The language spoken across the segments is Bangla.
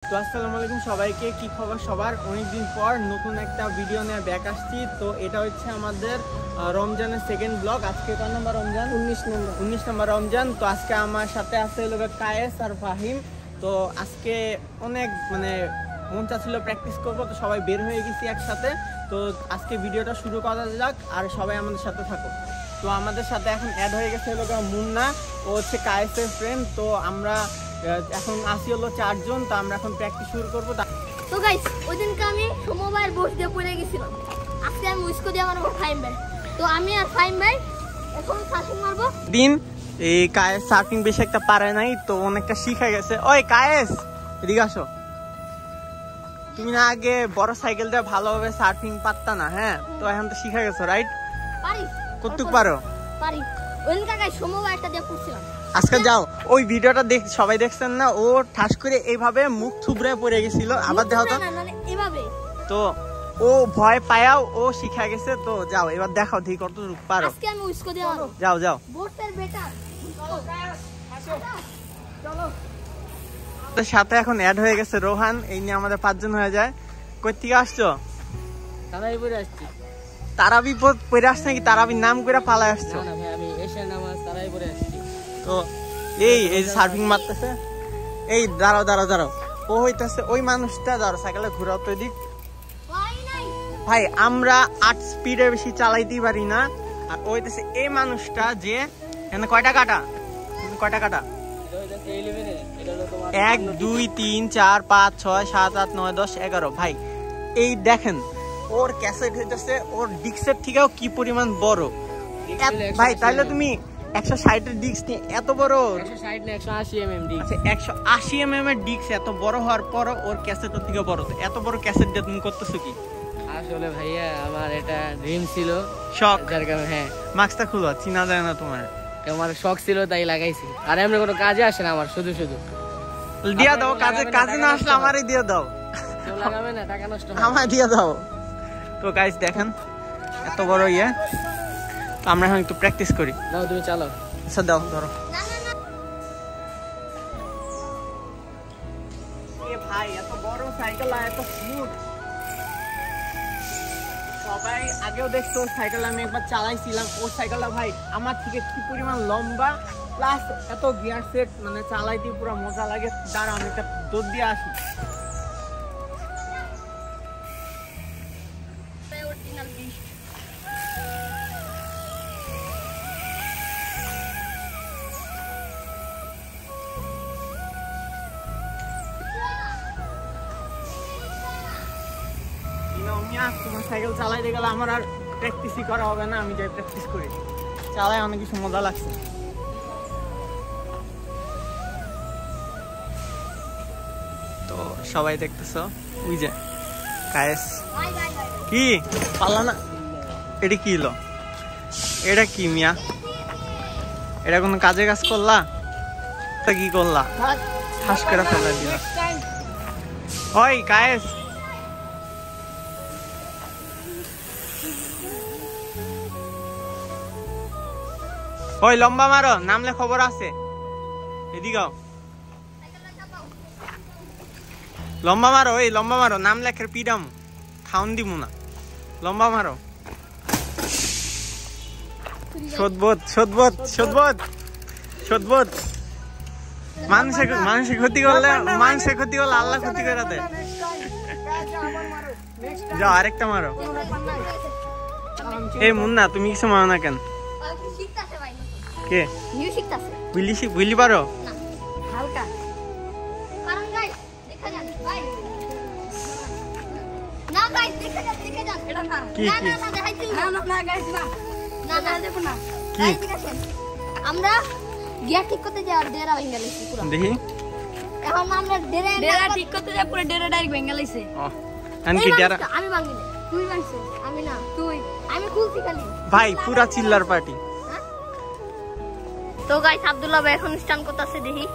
তো আসসালামু আলাইকুম সবাইকে, কি খবর সবার? অনেকদিন পর নতুন একটা ভিডিও নিয়ে ব্যাক আসছি। তো এটা হচ্ছে আমাদের রমজানের সেকেন্ড ব্লগ। আজকে কত নম্বর রমজান? 19 নম্বর রমজান। তো আজকে আমার সাথে আছে হলো কায়েস আর ফাহিম। তো আজকে অনেক মন চাচ্ছিল প্র্যাকটিস করবো, তো সবাই বের হয়ে গেছি একসাথে। তো আজকে ভিডিওটা শুরু করা যাক, আর সবাই আমাদের সাথে থাকো। তো আমাদের সাথে এখন অ্যাড হয়ে গেছে হলো মুন্না, ও হচ্ছে কায়েসের ফ্রেন্ড। তো আমরা এখন আসি হলো 4 জন। তো আমরা এখন প্র্যাকটিস শুরু করবো। তো গাইস, ওই দিনকে আমি সমবায়ের বস দিয়ে পড়ে গেছিলাম। আজকে আমি উইস্কো দিয়ে মারবো ফাইম ভাই। তো আমি আর ফাইম ভাই এখন সার্ফিং মারবো। দিন এই কায়েস সার্ফিং বেশি একটা পারে নাই, তো অনেকটা শিখে গেছে। ওই কায়েস, এদিকে আসো। তুমি না আগে বড় সাইকেল দিয়ে ভালোভাবে সার্ফিং পারতা না? হ্যাঁ, তো এখন তো শিখে গেছো, রাইট? পারি। কতটুক পারো? পারি। ওই দিনকে গাইস সমবায়টা দিয়ে পড়ছিলাম। আজকে যাও, ওই ভিডিওটা সবাই দেখছেন না? ও ঠাস করে এইভাবে মুখ থুবড়ে পড়ে গেছিল। আবার দেখো তো, এভাবে। তো ও ভয় পায়াও ও শিখে গেছে। তো যাও, এবার দেখাও দেখি কতটুকু পারো। আজকে আমি উইস্কো দিয়ে মারবো। যাও যাও। বোটের বেটার। চলো। তো সাথে এখন অ্যাড হয়ে গেছে রোহান। এই নিয়ে আমাদের 5 জন হয়ে যায়। কই থেকে আসছো? তারাবিপুরে আসছি। তারাবি পড়ে আসছে নাকি? তারাবির নাম করে পালায় আসছো? না ভাই, আমি এশিয়ার নামাজ তারাবিপুরে আসছি। তো এই যে সার্ফিং মারতেছে, এই দাঁড়াও দাঁড়াও দাঁড়াও, ও হইতেছে ওই মানুষটা। দাঁড়াও, সাইকেলে ঘুরাও তো এদিক। ভাই, আমরা 8 স্পিডে বেশি চালাইতেই পারি না। আর ও হইতেছে এই মানুষটা যে এখানে কয়টা কাটা? 1 2 3 4 5 6 7 8 9 10 11। ভাই এই দেখেন, ওর ক্যাসেট হইতেছে ওর ডিস্কের থেকেও কি পরিমাণ বড়। ভাই তাইলে তুমি 160 এর ডিস্ক নিয়ে এত বড়? 160 না 180 mm ডিস্ক। আচ্ছা, 180 mm এর ডিস্ক এত বড় হওয়ার পর ওর ক্যাসেটের থেকে বড়। তো এত বড় ক্যাসেট দিয়ে তুমি করতেছো কি? আসলে ভাইয়া আমার এটা ড্রিম ছিল, শখ। যার কারণে হ্যাঁ, মাস্কটা খুলো, চিনা যায় না তোমার। আমার শখ ছিল তাই লাগাইছি। আর এমনি কোনো কাজে আসে না আমার, শুধু দিয়া দাও। কাজে না আসলে আমারই দিয়ে দাও। কেউ লাগাবে না, টাকা নষ্ট হবে। আমার দিয়ে দাও। তো গাইস দেখেন এত বড় ইয়ে। তো আমরা এখন একটু প্র্যাকটিস করি। দাও, তুমি চালাও। আচ্ছা দাও, ধরো। এ ভাই, এত বড় সাইকেল আর এত স্মুথ। সবাই আগেও দেখতো সাইকেল, আমি একবার চালাইছিলাম। ও সাইকেলটা ভাই আমার থেকে কি পরিমাণ লম্বা, প্লাস এত গিয়ার সেট, চালাইতে পুরো মজা লাগে। দাঁড়া, আমি একটা দৌড় দিয়ে আসি। তোমার সাইকেল চালাইতে গেলে আমার আর প্র্যাকটিসই করা হবে না, আমি যাই প্র্যাকটিস করি। চালাই অনেক কিছু মজা লাগছে। তো সবাই দেখতেছো, ওই যে কায়েস কি পারলা না? এটা কি হলো? এটা কি মিয়া? এটা কোনো কাজে কাজ করলা? তা কি করলা? ঠাস করে ফেলা দিলা। ওই কায়েস, ওই লম্বা মারো, নামলে খবর আছে। এদিকে লম্বা মারো, ওই লম্বা মারো, নাম লেখার পিডাম খাউন দিব না। লম্বা মারো। সদবোধ। মানুষের ক্ষতি করলে আল্লাহ ক্ষতি করে দেয়। যাও, আরেকটা মারো। এই মুন্না, তুমি কিছু মারো না কেন? কে বুঝলি পারো? হালকা। কারণ গাইস দেখা যান ভাই। না গাইস দেখা যান এটা না। কি না দেখাইছি না গাইস না দেখো না। কি আমরা গিয়া ঠিক করতে যাই, আর ডেরা ভেঙে গেছে পুরো। দেখি এখন আমরা ডেরা ঠিক করতে যাই, পুরো ডেরা ডাইরেক্ট ভেঙে গেছে। কি ডেরা? আমি ভাঙিনি, তুই ভাঙছিস। আমি না, তুই। আমি খুলছি খালি। ভাই পুরা চিল্লার পার্টি। তো গাইস আব্দুল্লাহ ভাই এখন স্টান করতেছে, দেখি।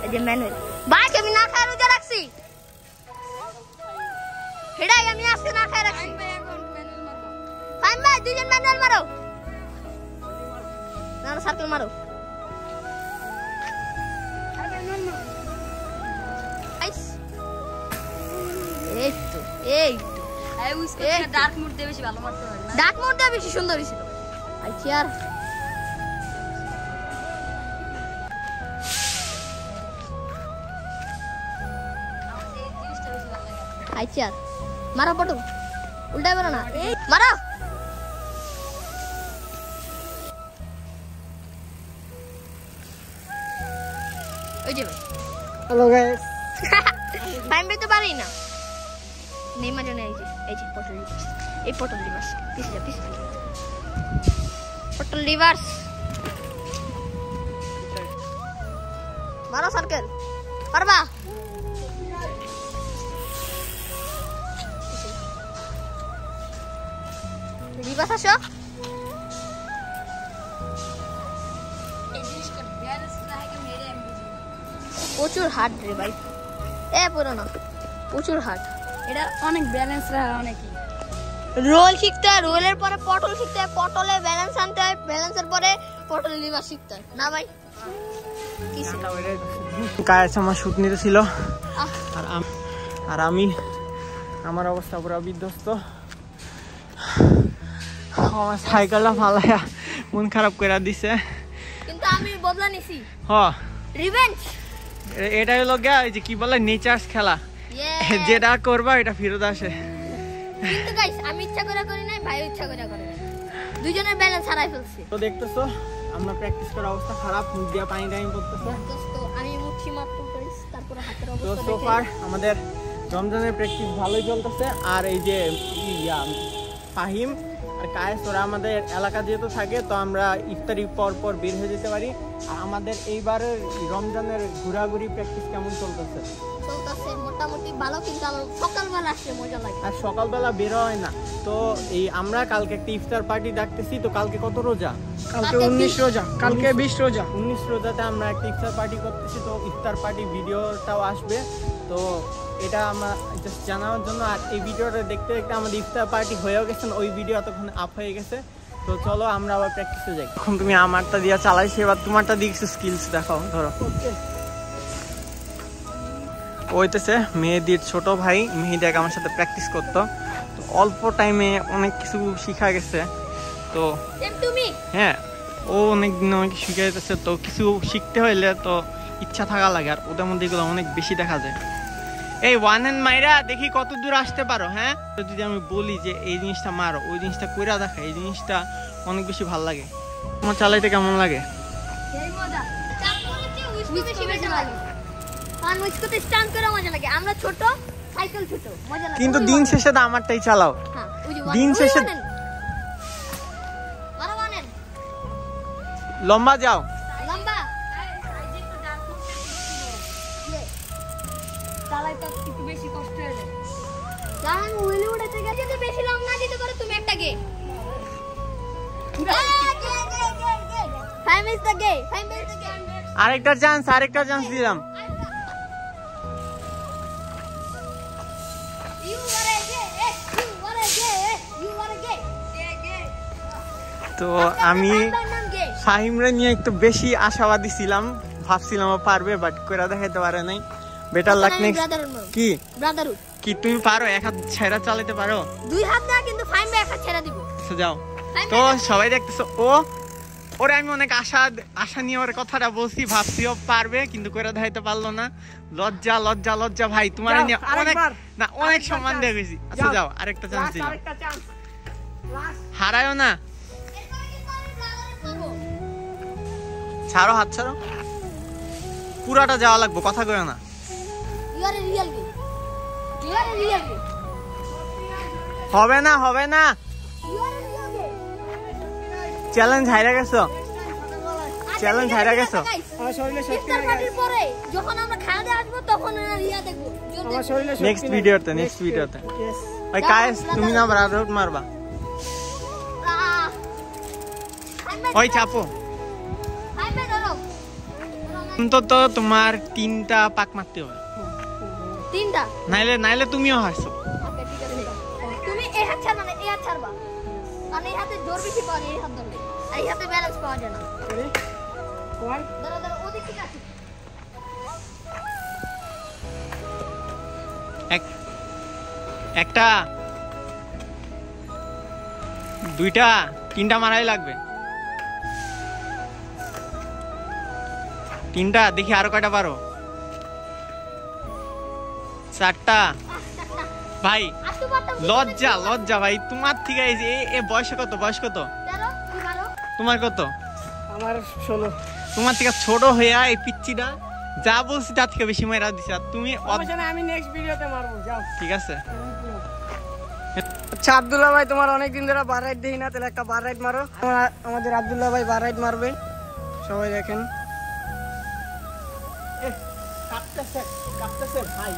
এই যে ম্যানুয়াল ভাই, আমি না খায় রোজা রাখছি। হেডাই আমি আজকে না খায় রাখছি। ফাইন ভাই, দুইজন ম্যানুয়াল মারো। না সার্কেল মারো। গাইস এই এই উইসকো ডার্ক মোড দিয়ে বেশি ভালো মারতে পারে না ডার্ক মোডটা বেশি সুন্দর ছিল আই চেয়ার এই জিনিসটা বেশি ভালো লাগে আই চেয়ার মারো পটল উল্টাই মারো না এই মারো ওই যে হ্যালো গাইস টাইম পেতে পারি না নেইমার জন্য এই যে পটল রিভার্স এই পটল রিভার্স পিছে যা পটল রিভার্স মারো সার্কেল পারবা রিভার্স আসো এই জিনিসটা ব্যালেন্স রাখে মেরে আমি বুঝি প্রচুর হার্ড রে ভাই এ পুরো না প্রচুর হার্ড এটা অনেক ব্যালেন্স রাখা অনেকই রোল শিখতে হয় রোলের পরে পটল শিখতে হয় পটলে ব্যালেন্স আনতে হয় ব্যালেন্সের পরে পটল লিভার শিখতে হয় না ভাই কি ছিল? কায়েস আমার শুট নিতে ছিল আহ, আর আমি আমার অবস্থা পুরো বিধ্বস্ত আমার সাইকেলটা ফালাইয়া মন খারাপ করে দিছে কিন্তু আমি বদলা নিছি হ রিভেঞ্জ এটা হলো গা ওই যে কি বলে নেচার্স খেলা যেটা করবা এটা ফেরত আসে কিন্তু গাইস আমি ইচ্ছা করে করি নাই ভাই ইচ্ছা করে করে নাই দুইজনের ব্যালেন্স হারাই ফেলছি তো দেখতেছো আমরা প্র্যাকটিস করার অবস্থা খারাপ মুখ দিয়ে পানি টাইম পড়তেছে দোস্ত আমি মুঠি মাত্র করিস তারপরে হাতের তো অবস্থা সো দেখে ফার আমাদের রমজানের প্র্যাকটিস ভালোই চলতেছে আর এই যে ফাহিম আর কায়েস ওরা আমাদের এলাকা যেহেতু থাকে তো আমরা ইফতারি পর পর বের হয়ে যেতে পারি আর আমাদের এইবারের রমজানের ঘোরাঘুরি প্র্যাকটিস কেমন চলতেছে চলতেছে মোটামুটি ভালো কিন্তু আমার সকালবেলা আসলে মজা লাগে আর সকালবেলা বের হয় না তো এই আমরা কালকে একটা ইফতার পার্টি ডাকতেছি তো কালকে কত রোজা কালকে 19 রোজা কালকে 20 রোজা 19 রোজাতে আমরা একটা ইফতার পার্টি করতেছি তো ইফতার পার্টি ভিডিওটাও আসবে তো এটা আমরা জাস্ট জানানোর জন্য আর এই ভিডিওটা দেখতে দেখতে আমাদের ইফতার পার্টি হয়েও গেছে ওই ভিডিও এতক্ষণ আপ হয়ে গেছে তো চলো আমরা আবার প্র্যাকটিসে যাই এখন তুমি আমারটা দিয়া চালাইছি এবার তোমারটা দিয়ে কিছু স্কিলস দেখাও ধরো ওইতেছে মেহেদির ছোট ভাই মেহেদি আমার সাথে প্র্যাকটিস করতো তো অল্প টাইমে অনেক কিছু শিখা গেছে তো সেম তুমি হ্যাঁ ও অনেকদিন অনেক শিখে যেতেছে তো কিছু শিখতে হইলে তো ইচ্ছা থাকা লাগে আর ওদের মধ্যে এগুলো অনেক বেশি দেখা যায় এই ওয়ান হ্যান্ড মাইরা দেখি কত দূর আসতে পারো হ্যাঁ তো যদি আমি বলি যে এই জিনিসটা মারো ওই জিনিসটা কইরা দেখা এই জিনিসটা অনেক বেশি ভালো লাগে তোমার চালাইতে কেমন লাগে সেই মজা চাপ করেছি উইস্কো বেশি মজা লাগে আর উইস্কোতে স্টান করে মজা লাগে আমরা ছোট সাইকেল ছোট মজা লাগে কিন্তু দিন শেষে তো আমারটাই চালাও হ্যাঁ ওই যে দিন শেষে মারো ওয়ানেন লম্বা যাও লম্বা চালাইতে একটু বেশি কষ্ট হয়ে যায় জান উইলে উড়াতে গেছে যদি বেশি লং না দিতে পারো তুমি একটা gay five is the gay আরেকটা চান্স দিলাম you are a gay you are a gay you are a gay তো আমি ফাহিমরে নিয়ে একটু বেশি আশাবাদী ছিলাম ভাবছিলাম ও পারবে বাট কইরা দেখাইতে পারে নাই বেটার লাক নেক্সট কি ব্রাদারহুড কি তুমি পারো এক হাত ছেড়া চালাতে পারো দুই হাত না কিন্তু ফাইভ বাই একটা ছেড়ে দিব তো যাও তো সবাই দেখতেছো ওরে আমি অনেক আশা নিয়ে ওর কথাটা বলছি ভাবছি ও পারবে কিন্তু করে দেখাইতে পারলো না লজ্জা ভাই তোমার নিয়ে অনেক সম্মান দিয়ে গেছি আচ্ছা যাও আরেকটা চান্স দিলাম হারায়ও না ছাড়ো হাত ছাড়ো পুরাটা যাওয়া লাগবে কথা কইও না you are a real gay you are a real gay হবে না you are a real gay challenge হাইরা গেছো চ্যালেঞ্জ হাইরা গেছো আমার শরীরে শক্তি ইফতার পার্টির পরে যখন আমরা খাওয়া দাওয়া আসবো তখন রিয়া দেখবো আমার শরীরে নেক্সট ভিডিওতে ওই কায়েস তুমি না ব্রাদারহুড মারবা ওই চাপো ফাইভ বাই ধরো অন্তত তোমার 3টা পাক মারতে হবে তিনটা নাইলে তুমিও হাসছো ওকে ঠিক আছে তুমি এই হাত ছাড়বা না এই হাত ছাড়বা কারণ এই হাতে জোর বেশি পাওয়া যায় এই হাত ধরলে আর এই হাতে ব্যালেন্স পাওয়া যায় না ধরো ওদিক থেকে আসি এক একটা, দুইটা, তিনটা মারাই লাগবে। তিনটা, দেখি আরো কয়টা পারো। চারটা। ভাই লজ্জা লজ্জা ভাই তোমার থেকে। এ বয়স কত? বয়স কত তোমার? কত? আমার 16। তোমার থেকে ছোট হইয়া এই পিচ্চিটা যা বলছি তার থেকে বেশি মাইরা দিছে। আর তুমি আমি নেক্সট ভিডিওতে মারবো, যাও। ঠিক আছে। আচ্ছা আব্দুল্লাহ ভাই, তোমার অনেকদিন ধরে বার রাইড দেখি না, তাহলে একটা বার রাইড মারো। আমাদের আব্দুল্লাহ ভাই বার রাইড মারবে, সবাই দেখেন। ভাই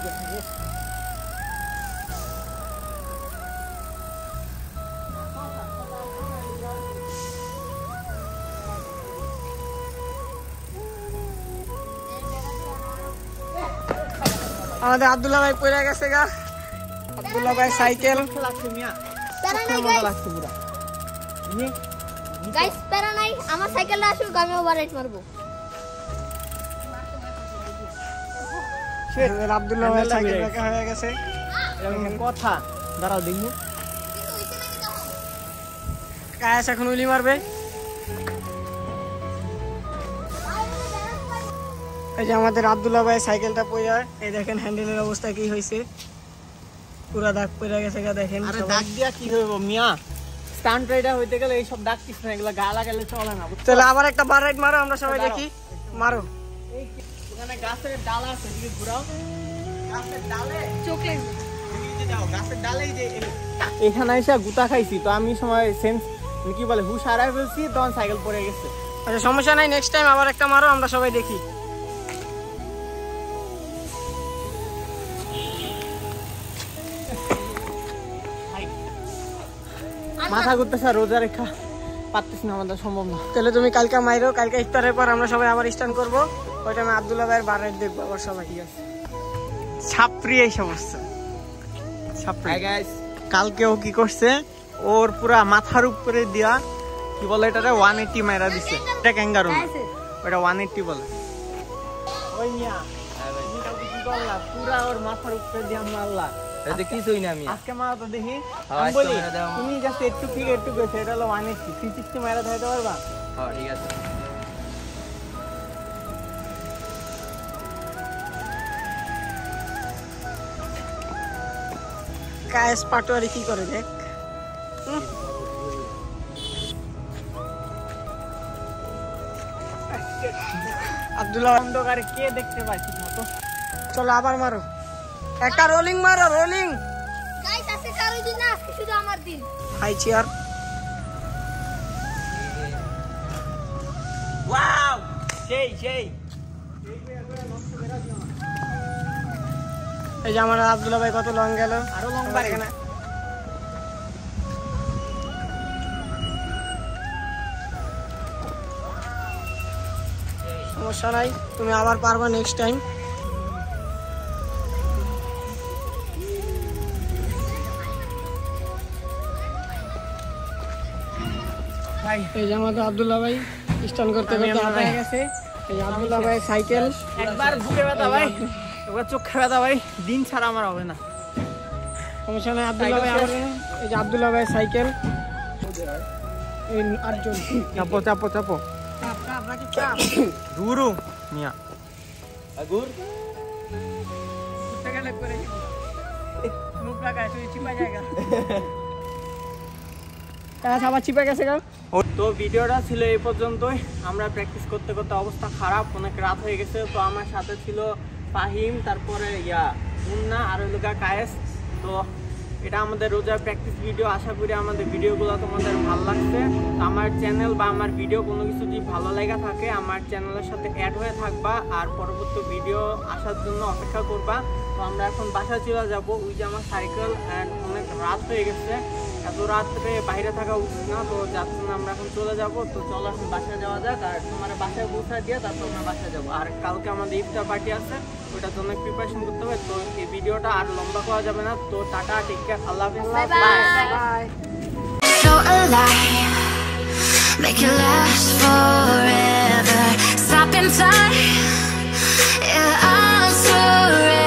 আমাদের আব্দুল্লাহ ভাই পড়ে গেছে গা। আব্দুল্লাহ ভাই সাইকেল লাগছে মিয়া, লাগছে পুরা। গাইস প্যারা নাই, আমার সাইকেলটা আসুক, আমি ওভার রাইড মারবো। আব্দুল্লাহ ভাই সাইকেল রাখা হয়ে গেছে। কথা দাঁড়াও দেখি। কায়াস এখন উলি মারবে। এই যে আমাদের আব্দুল্লাহ ভাই সাইকেলটা পড়ে, এই দেখেন হ্যান্ডেলের অবস্থা কি হয়েছে, পুরা দাগ পড়ে গেছে গা, দেখেন। আরে দাগ দিয়া কি হইব মিয়া? স্টান্ট রাইডার হইতে গেলে এই সব দাগ কিছু না, এগুলো গা লাগালে চলে না। তাহলে আবার একটা বার রাইড মারো, আমরা সবাই দেখি। মারো। এই ওখানে গাছের ডাল আছে, এদিকে ঘুরাও। গাছের ডালে চোখে এদিকে যাও, গাছের ডালেই যে এখানে এসে গুতা খাইছি, তো আমি সময় সেন্স কি বলে হুশ হারায় ফেলছি, তখন সাইকেল পড়ে গেছে। আচ্ছা সমস্যা নাই, নেক্সট টাইম আবার একটা মারো, আমরা সবাই দেখি। মাথা ঘুরতেছে, রোজা রেখা পারতেছি না, আমাদের সম্ভব না। তাহলে তুমি কালকে মাইরো, কালকে ইফতারের পর আমরা সবাই আবার স্টার্ট করবো। ওই টাইমে আব্দুল্লাহ ভাইয়ের বার রাইড দেখবো আবার সবাই। ঠিক আছে, ছাপরি এই সমস্যা। ছাপরি কালকে ও কি করছে, ওর পুরা মাথার উপরে দিয়া কি বলে এটারে 180 মাইরা দিছে। এটা ক্যাঙ্গারু না, ওটা 180 বলে। ওই মিয়া তুমি কালকে কি করলা? পুরা ওর মাথার উপরে দিয়া মারলা। এটা কিছুই না আমি আজকে মারা তো দেখি। হ্যাঁ, আমি বলি আজকে মারা দাও। তুমি জাস্ট একটু ঠিক একটু গেছে, এটা হলো 180 360 মাইরা দিতে পারবা? হ্যাঁ ঠিক আছে। কায়েস পাটোয়ারি কি করে দেখ। আব্দুল্লাহ অন্ধকারে কে দেখতে পায় ঠিক মতো? চলো আবার মারো, একটা রোলিং মারো, রোলিং। গাইস আজকে কারো দিন না, আজকে শুধু আমার দিন। High chair. ওয়াও সেই সেই। এই যে আমার আব্দুল্লাহ ভাই কত লং গেল, আরো লং বাড়ে না। সমস্যা নাই, তুমি আবার পারবা নেক্সট টাইম। ভাই এই যে আমাদের আব্দুল্লাহ ভাই স্টান করতে করতে হাঁপায় গেছে। এই যে আব্দুল্লাহ ভাই সাইকেল। একবার বুকে ব্যথা ভাই, একবার চোখে ব্যথা ভাই, দিন ছাড়া আমার হবে না। সমস্যা নাই, আব্দুল্লাহ ভাই আবার। এই যে আব্দুল্লাহ ভাই সাইকেল। এই 8 জন। চাপো চাপো চাপো। দূরু মিয়া আগুর আবার চিপে গেছে গা। তো ভিডিওটা ছিল এই পর্যন্তই। আমরা প্র্যাকটিস করতে করতে অবস্থা খারাপ, অনেক রাত হয়ে গেছে। তো আমার সাথে ছিল ফাহিম, তারপরে মুন্না আর হলো কায়েস। তো এটা আমাদের রোজার প্র্যাকটিস ভিডিও। আশা করি আমাদের ভিডিওগুলো তোমাদের ভালো লাগছে। তো আমার চ্যানেল বা আমার ভিডিও কোনো কিছু যদি ভালো লেগে থাকে, আমার চ্যানেলের সাথে অ্যাড হয়ে থাকবা আর পরবর্তী ভিডিও আসার জন্য অপেক্ষা করবা। তো আমরা এখন বাসায় চলে যাব। ওই যে আমার সাইকেল, অ্যান্ড অনেক রাত হয়ে গেছে, এত রাত্রে বাইরে থাকা উচিত না। তো যার জন্য আমরা এখন চলে যাব। তো চলো এখন বাসায় যাওয়া যাক, আর তোমার বাসায় পৌঁছায় দিয়ে তারপর আমরা বাসায় যাবো। আর কালকে আমাদের ইফতার পার্টি আছে, ওটার জন্য প্রিপারেশন করতে হবে। তো এই ভিডিওটা আর লম্বা করা যাবে না। তো টাটা, টেক কেয়ার, আল্লাহ হাফেজ, by. So alive, make it last forever. Stop in time, yeah, I'm surrender.